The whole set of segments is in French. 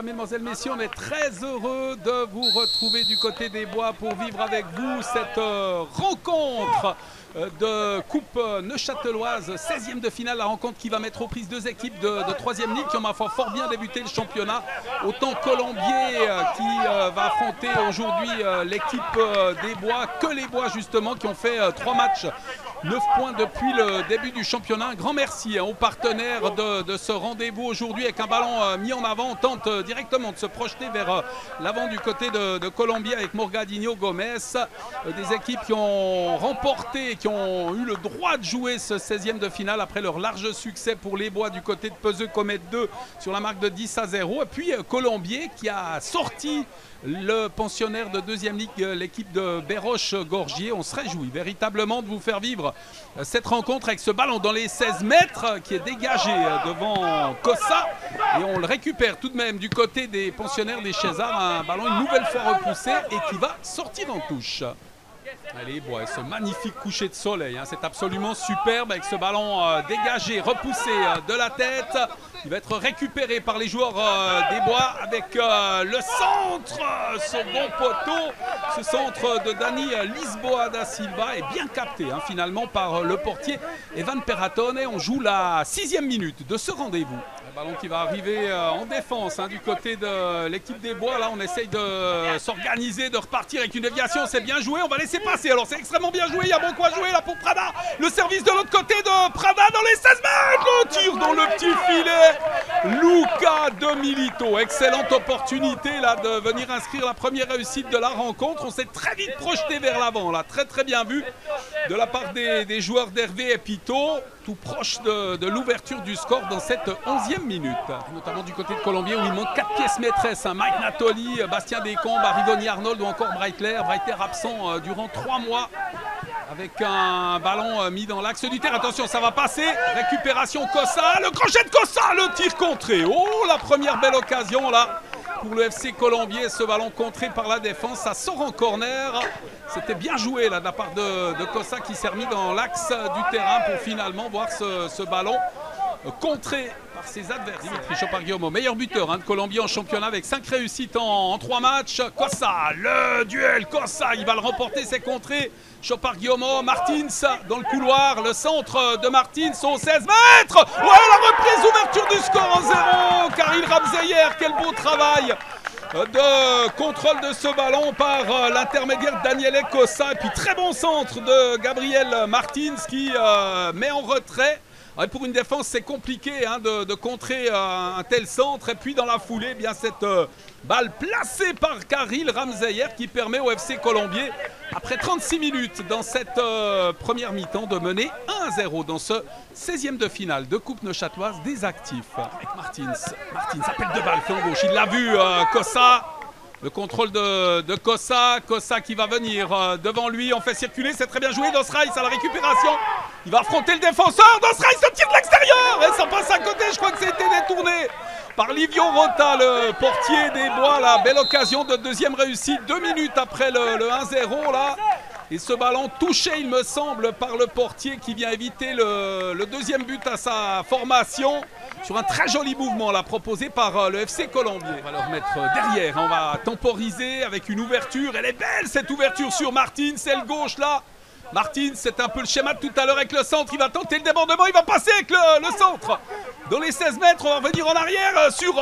mesdemoiselles, messieurs, on est très heureux de vous retrouver du côté des Bois pour vivre avec vous cette rencontre de Coupe neuchâteloise, 16e de finale, la rencontre qui va mettre aux prises deux équipes de 3e ligue qui ont ma foi fort bien débuté le championnat. Autant Colombier qui va affronter aujourd'hui l'équipe des Bois, que les Bois justement qui ont fait 3 matchs. 9 points depuis le début du championnat. Un grand merci aux partenaires de ce rendez-vous aujourd'hui avec un ballon mis en avant. On tente directement de se projeter vers l'avant du côté de Colombier avec Morgadinho Gomez. Des équipes qui ont remporté, qui ont eu le droit de jouer ce 16e de finale après leur large succès pour les Bois du côté de Peseux Comet 2 sur la marque de 10-0. Et puis Colombier qui a sorti le pensionnaire de 2e ligue, l'équipe de Béroche-Gorgier. On se réjouit véritablement de vous faire vivre cette rencontre avec ce ballon dans les 16 mètres qui est dégagé devant Cossa. Et on le récupère tout de même du côté des pensionnaires des Chézards. Un ballon une nouvelle fois repoussé et qui va sortir en touche. Allez, bon, ce magnifique coucher de soleil, hein, c'est absolument superbe avec ce ballon dégagé, repoussé de la tête. Il va être récupéré par les joueurs des Bois avec le centre, ce bon poteau, ce centre de Dani Lisboa da Silva est bien capté hein, finalement par le portier Evan Perratone. On joue la 6e minute de ce rendez-vous. Le ballon qui va arriver en défense hein, du côté de l'équipe des Bois. Là, on essaye de s'organiser, de repartir avec une déviation. C'est bien joué, on va laisser passer. Alors, c'est extrêmement bien joué. Il y a bon quoi jouer là pour Prada. Le service de l'autre côté de Prada dans les 16 mètres. Le tir dans le petit filet. Luca de Milito. Excellente opportunité là de venir inscrire la première réussite de la rencontre. On s'est très vite projeté vers l'avant. Là, très bien vu de la part des joueurs d'Hervé et Pito. Tout proche de l'ouverture du score dans cette 11e minute. Notamment du côté de Colombier où il manque 4 pièces maîtresses. Hein. Mike Natoli, Bastien Descombes, Arrigoni Arnold ou encore Breitler. Breitler absent durant 3 mois avec un ballon mis dans l'axe du terrain. Attention, ça va passer. Récupération Cossa. Le crochet de Cossa, le tir contré. Oh, la première belle occasion là pour le FC Colombier. Ce ballon contré par la défense. Ça sort en corner. C'était bien joué là de la part de Cossa qui s'est remis dans l'axe du terrain pour finalement voir ce ballon contré par ses adversaires. Dimitri Choparguiomo, meilleur buteur hein, de Colombier en championnat avec 5 réussites en 3 matchs. Cossa, le duel, Cossa, il va le remporter, c'est contré. Choparguiomo, Martins dans le couloir, le centre de Martins aux 16 mètres. Ouais, la reprise, ouverture du score en 0. Karim Ramzeyer, quel beau travail de contrôle de ce ballon par l'intermédiaire de Daniele Cossa. Et puis très bon centre de Gabriel Martins qui met en retrait. Et pour une défense, c'est compliqué hein, de contrer un tel centre. Et puis dans la foulée, eh bien cette balle placée par Karim Ramzeyer qui permet au FC Colombier, après 36 minutes dans cette première mi-temps, de mener 1-0 dans ce 16e de finale de Coupe neuchâteloise des actifs. Avec Martins appelle de balle, flanc gauche, il l'a vu, Cossa. Le contrôle de Cossa, Cossa qui va venir devant lui, on fait circuler, c'est très bien joué, Dosraïs à la récupération. Il va affronter le défenseur, Dosraïs se tire de l'extérieur et ça passe à côté, je crois que c'était détourné par Livio Rota, le portier des Bois. La belle occasion de deuxième réussite, 2 minutes après le 1-0 là. Et ce ballon touché, il me semble, par le portier qui vient éviter le deuxième but à sa formation sur un très joli mouvement là, proposé par le FC Colombier. On va le remettre derrière, on va temporiser avec une ouverture. Elle est belle cette ouverture sur Martins, c'est le gauche là. Martins, c'est un peu le schéma de tout à l'heure avec le centre. Il va tenter le débordement, il va passer avec le centre. Dans les 16 mètres, on va revenir en arrière sur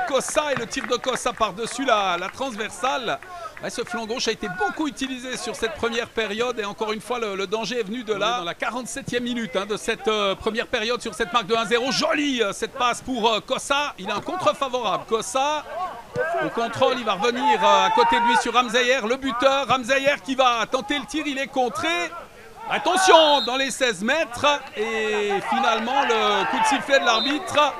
Cossa et le tir de Cossa par-dessus la transversale. Ouais, ce flanc gauche a été beaucoup utilisé sur cette première période et encore une fois le danger est venu de là. Dans la 47e minute hein, de cette première période sur cette marque de 1-0. Jolie cette passe pour Cossa. Il a un contre favorable. Cossa au contrôle, il va revenir à côté de lui sur Ramzeyer. Le buteur, Ramzeyer qui va tenter le tir, il est contré. Attention dans les 16 mètres et finalement le coup de sifflet de l'arbitre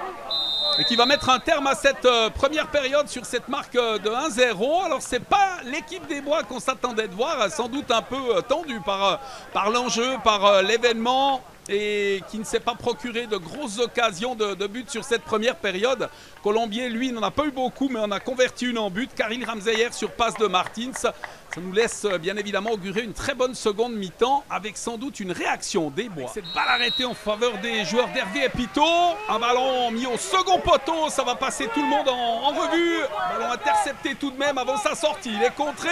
et qui va mettre un terme à cette première période sur cette marque de 1-0. Alors c'est pas l'équipe des Bois qu'on s'attendait de voir, sans doute un peu tendue par l'enjeu, par l'événement. et qui ne s'est pas procuré de grosses occasions de but sur cette première période. Colombier, lui, n'en a pas eu beaucoup, mais en a converti une en but. Khalil Ramzeyer sur passe de Martins. Ça nous laisse bien évidemment augurer une très bonne seconde mi-temps avec sans doute une réaction des Bois. Cette balle arrêtée en faveur des joueurs d'Hervé Epito. Un ballon mis au second poteau, ça va passer tout le monde en revue. Ballon intercepté tout de même avant sa sortie. Il est contré.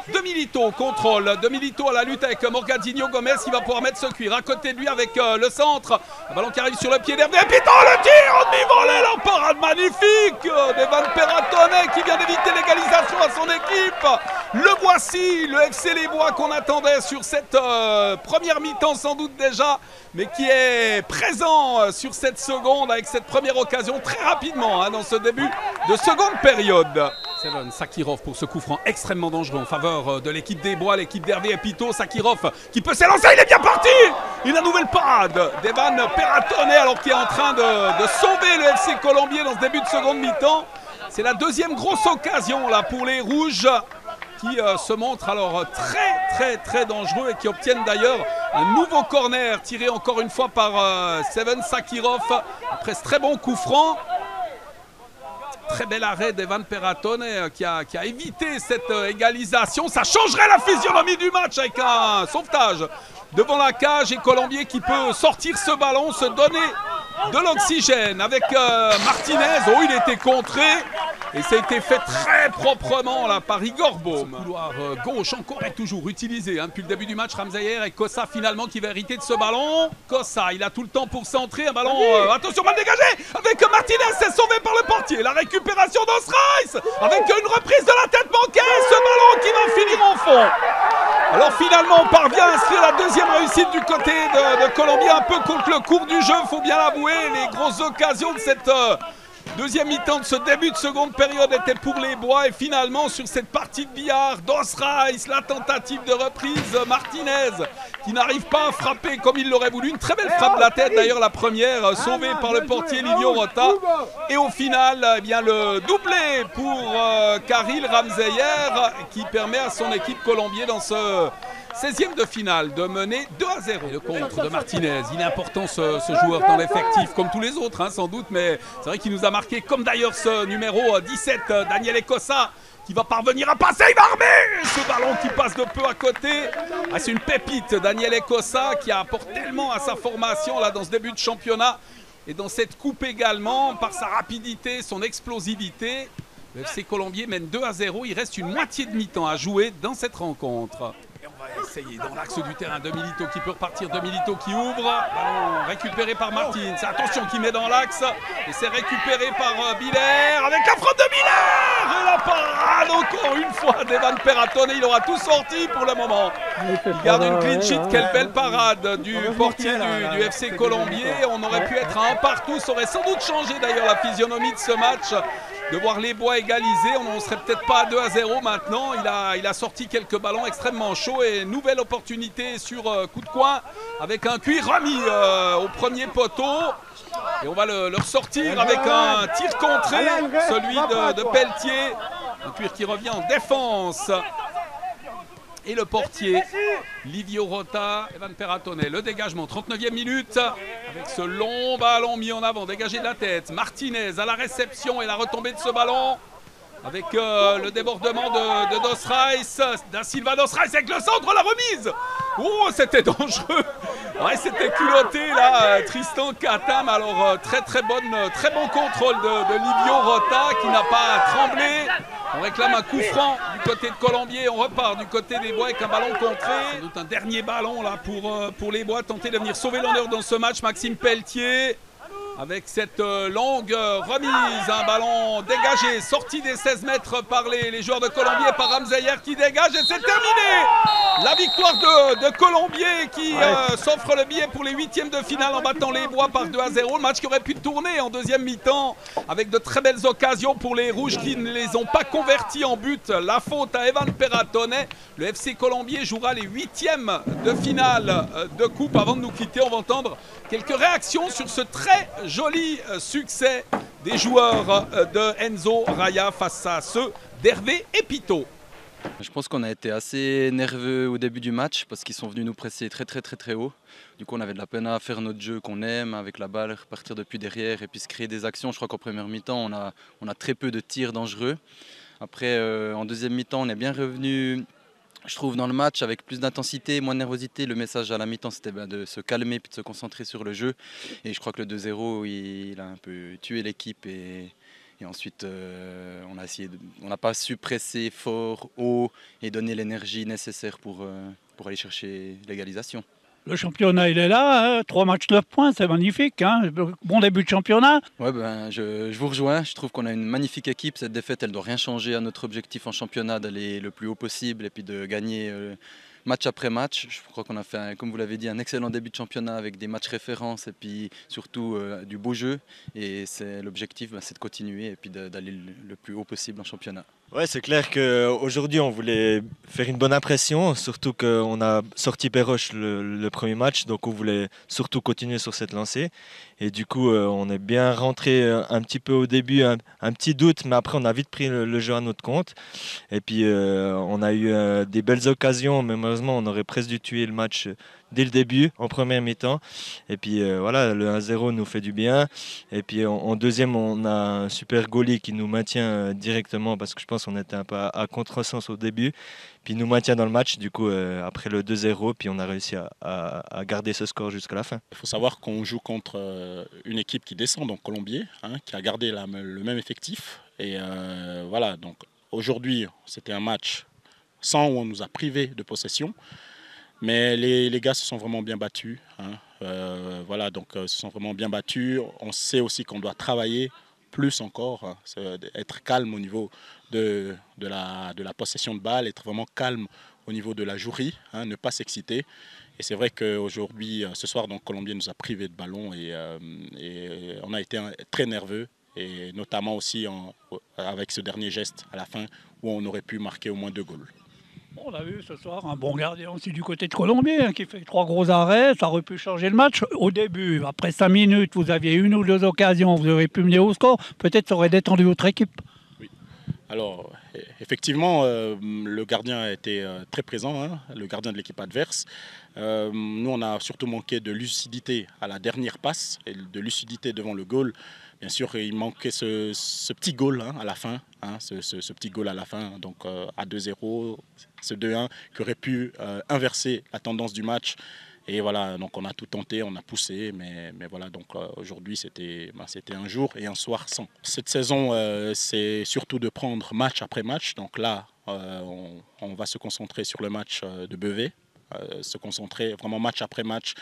De Milito au contrôle, de Milito à la lutte avec Morgadinho Gomez qui va pouvoir mettre ce cuir à côté de lui avec le centre. Un ballon qui arrive sur le pied d'Hervé Epito, le tir en demi-volée, la parade magnifique d'Evan Perratone qui vient d'éviter l'égalisation à son équipe. Le voici, le FC Les Bois qu'on attendait sur cette première mi-temps sans doute déjà, mais qui est présent sur cette seconde avec cette première occasion très rapidement dans ce début de seconde période. Seven Sakirov pour ce coup franc extrêmement dangereux en faveur de l'équipe des Bois, l'équipe d'Hervé Epito. Sakirov qui peut s'élancer, il est bien parti. Il a une nouvelle parade d'Evan Perratone alors qu'il est en train de sauver le FC Colombier dans ce début de seconde mi-temps. C'est la deuxième grosse occasion là pour les Rouges qui se montrent alors très dangereux et qui obtiennent d'ailleurs un nouveau corner tiré encore une fois par Seven Sakirov après ce très bon coup franc. Très bel arrêt d'Evan Perratone qui a évité cette égalisation. Ça changerait la physionomie du match avec un sauvetage devant la cage et Colombier qui peut sortir ce ballon, se donner de l'oxygène avec Martinez. Oh, il était contré et ça a été fait très proprement là par Igor Baum. Ce couloir gauche encore et toujours utilisé depuis le début du match. Ramzeyer et Kossa finalement qui va hériter de ce ballon. Kossa, il a tout le temps pour centrer. Un ballon, attention, mal dégagé avec Martinez, c'est sauvé par le portier. La récupération d'Osrice avec une reprise de la tête manquée. Ce ballon qui va finir en fond. Alors finalement on parvient à inscrire la deuxième réussite du côté de Colombie, un peu contre le cours du jeu, il faut bien l'avouer. Les grosses occasions de cette deuxième mi-temps de ce début de seconde période étaient pour les Bois et finalement sur cette partie de billard, Dosrice, la tentative de reprise, Martinez qui n'arrive pas à frapper comme il l'aurait voulu, une très belle frappe de la tête d'ailleurs la première, sauvée par le portier Livio Rota et au final eh bien, le doublé pour Khalil Ramzeyer qui permet à son équipe colombienne dans ce 16e de finale de mener 2-0. Et le contre de Martinez, il est important ce joueur dans l'effectif, comme tous les autres sans doute, mais c'est vrai qu'il nous a marqué, comme d'ailleurs ce numéro 17, Daniel Kossa, qui va parvenir à passer, il va armer ce ballon qui passe de peu à côté. C'est une pépite, Daniel Kossa, qui apporte tellement à sa formation là, dans ce début de championnat, et dans cette coupe également, par sa rapidité, son explosivité. Le FC Colombier mène 2-0, il reste une moitié de mi-temps à jouer dans cette rencontre. On va essayer dans l'axe du terrain de Milito qui peut repartir, de Milito qui ouvre, ballon récupéré par Martins, attention qui met dans l'axe et c'est récupéré par Biller avec la frappe de Biller et la parade encore une fois d'Evan Perratone, il aura tout sorti pour le moment. Il garde une clean sheet, quelle belle parade du portier du FC Colombier, on aurait pu être à un partout, ça aurait sans doute changé d'ailleurs la physionomie de ce match. De voir les Bois égaliser, on ne serait peut-être pas à 2-0 maintenant. Il a sorti quelques ballons extrêmement chauds et nouvelle opportunité sur coup de coin avec un cuir remis au premier poteau. Et on va le ressortir avec un tir contré, celui de Pelletier. Un cuir qui revient en défense. Et le portier, Livio Rota, Evan Perratone. Le dégagement, 39e minute, avec ce long ballon mis en avant, dégagé de la tête. Martinez à la réception et la retombée de ce ballon. Avec le débordement de Dosrice, Da Silva Dosrice avec le centre, la remise. Oh, c'était dangereux. Ouais, c'était culotté là, Tristan Katam. Alors très bon contrôle de Livio Rota qui n'a pas tremblé. On réclame un coup franc du côté de Colombier, on repart du côté des Bois avec un ballon contré. Sans doute un dernier ballon là pour les Bois, tenter de venir sauver l'honneur dans ce match. Maxime Pelletier avec cette longue remise, un ballon dégagé, sorti des 16 mètres par les joueurs de Colombier, par Ramzeyer qui dégage et c'est terminé. La victoire de Colombier qui s'offre le billet pour les 8e de finale en battant les Bois par 2-0. Le match qui aurait pu tourner en deuxième mi-temps avec de très belles occasions pour les Rouges qui ne les ont pas convertis en but. La faute à Evan Perratone. Le FC Colombier jouera les 8e de finale de coupe. Avant de nous quitter, on va entendre quelques réactions sur ce très joli succès des joueurs de Enzo Raya face à ceux d'Hervé Epito. Je pense qu'on a été assez nerveux au début du match parce qu'ils sont venus nous presser très haut. Du coup, on avait de la peine à faire notre jeu qu'on aime avec la balle, repartir depuis derrière et puis se créer des actions. Je crois qu'en première mi-temps, on a très peu de tirs dangereux. Après, en deuxième mi-temps, on est bien revenu, je trouve, dans le match avec plus d'intensité, moins de nervosité. Le message à la mi-temps, c'était de se calmer et de se concentrer sur le jeu. Et je crois que le 2-0, il a un peu tué l'équipe. Et ensuite, on n'a pas su presser fort, haut et donner l'énergie nécessaire pour aller chercher l'égalisation. Le championnat, il est là, hein, 3 matchs, 9 points, c'est magnifique. Hein, bon début de championnat. Ouais, je vous rejoins. Je trouve qu'on a une magnifique équipe. Cette défaite, elle ne doit rien changer à notre objectif en championnat, d'aller le plus haut possible et puis de gagner match après match. Je crois qu'on a fait, comme vous l'avez dit, un excellent début de championnat avec des matchs références et puis surtout du beau jeu. Et l'objectif, c'est de continuer et puis d'aller le plus haut possible en championnat. Ouais, c'est clair qu'aujourd'hui, on voulait faire une bonne impression, surtout qu'on a sorti Péroche le premier match, donc on voulait surtout continuer sur cette lancée. Et du coup, on est bien rentré un petit peu au début, un petit doute, mais après, on a vite pris le jeu à notre compte. Et puis, on a eu des belles occasions, mais malheureusement, on aurait presque dû tuer le match dès le début, en première mi-temps. Et puis voilà, le 1-0 nous fait du bien. Et puis en deuxième, on a un super goalie qui nous maintient directement parce que je pense qu'on était un peu à contresens au début. Puis il nous maintient dans le match, du coup, après le 2-0, puis on a réussi à garder ce score jusqu'à la fin. Il faut savoir qu'on joue contre une équipe qui descend, donc Colombier, hein, qui a gardé le même effectif. Et voilà, donc aujourd'hui, c'était un match sans où on nous a privés de possession. Mais les gars se sont vraiment bien battus. Hein. Voilà, donc se sont vraiment bien battus. On sait aussi qu'on doit travailler plus encore, hein, être calme au niveau de la possession de balle, être vraiment calme au niveau de la jouerie, hein, ne pas s'exciter. Et c'est vrai qu'aujourd'hui, ce soir, donc, Colombier nous a privés de ballon et on a été très nerveux. Et notamment aussi avec ce dernier geste à la fin où on aurait pu marquer au moins 2 goals. On a vu ce soir un bon gardien aussi du côté de Colombier hein, qui fait 3 gros arrêts. Ça aurait pu changer le match. Au début, après 5 minutes, vous aviez 1 ou 2 occasions, vous auriez pu mener au score. Peut-être ça aurait détendu votre équipe. Oui. Alors, effectivement, le gardien a été très présent, hein, le gardien de l'équipe adverse. Nous, on a surtout manqué de lucidité à la dernière passe et de lucidité devant le goal. Bien sûr, il manquait ce petit goal hein, à la fin, hein, ce petit goal à la fin, donc à 2-0, ce 2-1 qui aurait pu inverser la tendance du match. Et voilà, donc on a tout tenté, on a poussé, mais voilà, donc aujourd'hui c'était un jour et un soir sans. Cette saison, c'est surtout de prendre match après match. Donc là, on va se concentrer sur le match de Beauvais. Se concentrer vraiment match après match,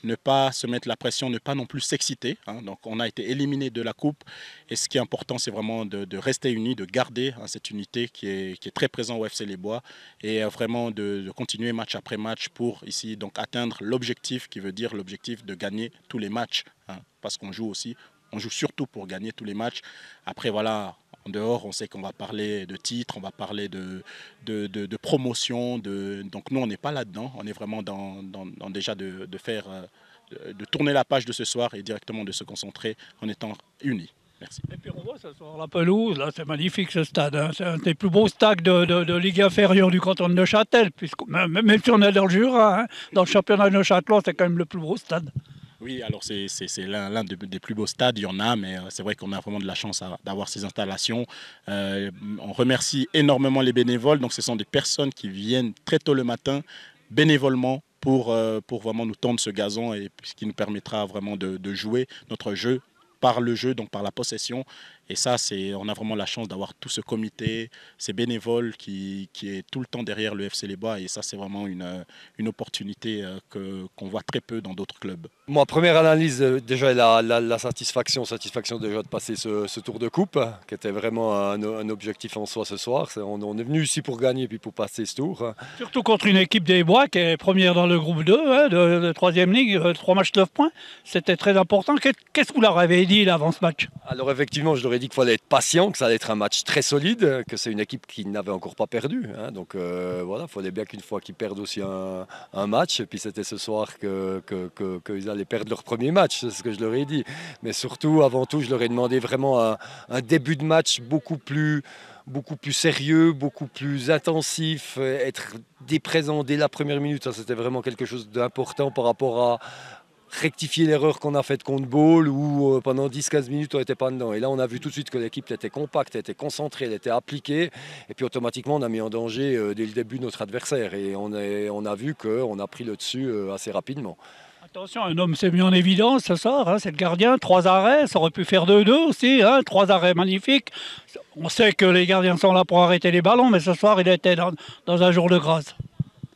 ne pas se mettre la pression, ne pas non plus s'exciter. Hein. Donc on a été éliminé de la coupe et ce qui est important c'est vraiment de rester unis, de garder hein, cette unité qui est très présente au FC Les Bois et vraiment de continuer match après match pour ici donc atteindre l'objectif qui veut dire l'objectif de gagner tous les matchs. Hein. Parce qu'on joue aussi, on joue surtout pour gagner tous les matchs. Après voilà, en dehors, on sait qu'on va parler de titres, on va parler de promotion. Donc nous, on n'est pas là-dedans. On est vraiment déjà de tourner la page de ce soir et directement de se concentrer en étant unis. Merci. Et puis on voit ce soir la pelouse, là c'est magnifique ce stade. Hein. C'est un des plus beaux stades de Ligue inférieure du canton de Neuchâtel. Même si on est dans le Jura, hein, dans le championnat de Neuchâtel, c'est quand même le plus beau stade. Oui, alors c'est l'un des plus beaux stades, il y en a, mais c'est vrai qu'on a vraiment de la chance d'avoir ces installations. On remercie énormément les bénévoles, donc ce sont des personnes qui viennent très tôt le matin, bénévolement, pour vraiment nous tendre ce gazon et ce qui nous permettra vraiment de jouer notre jeu par le jeu, donc par la possession. Et ça, on a vraiment la chance d'avoir tout ce comité, ces bénévoles qui est tout le temps derrière le FC Les Bois. Et ça, c'est vraiment une opportunité qu'on voit très peu dans d'autres clubs. Moi, première analyse, déjà la satisfaction déjà de passer ce tour de coupe, qui était vraiment un objectif en soi ce soir. On est venu ici pour gagner puis pour passer ce tour. Surtout contre une équipe des Bois qui est première dans le groupe 2, hein, de 3e ligue, 3 matchs 9 points. C'était très important. Qu'est-ce que vous leur avez dit là, avant ce match? Alors effectivement, je leur ai dit qu'il fallait être patient, que ça allait être un match très solide, que c'est une équipe qui n'avait encore pas perdu. Hein. Donc voilà, il fallait bien qu'une fois qu'ils perdent aussi un match. Et puis c'était ce soir qu'ils allaient perdre leur premier match, c'est ce que je leur ai dit. Mais surtout, avant tout, je leur ai demandé vraiment un début de match beaucoup plus beaucoup plus sérieux, beaucoup plus intensif, être présent dès la première minute. Ça, c'était vraiment quelque chose d'important par rapport à rectifier l'erreur qu'on a faite contre Ball où pendant 10-15 minutes on n'était pas dedans. Et là on a vu tout de suite que l'équipe était compacte, était concentrée, elle était appliquée et puis automatiquement on a mis en danger dès le début notre adversaire et on a vu qu'on a pris le dessus assez rapidement. Attention, un homme s'est mis en évidence ce soir, hein, c'est le gardien, 3 arrêts, ça aurait pu faire 2-2 aussi, hein, 3 arrêts magnifiques. On sait que les gardiens sont là pour arrêter les ballons, mais ce soir il était dans un jour de grâce.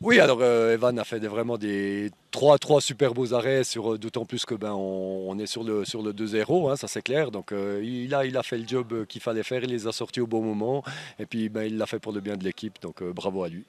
Oui, alors Evan a fait vraiment des trois super beaux arrêts, d'autant plus que on est sur le 2-0, hein, ça c'est clair. Donc il a fait le job qu'il fallait faire, il les a sortis au bon moment et puis il l'a fait pour le bien de l'équipe, donc bravo à lui.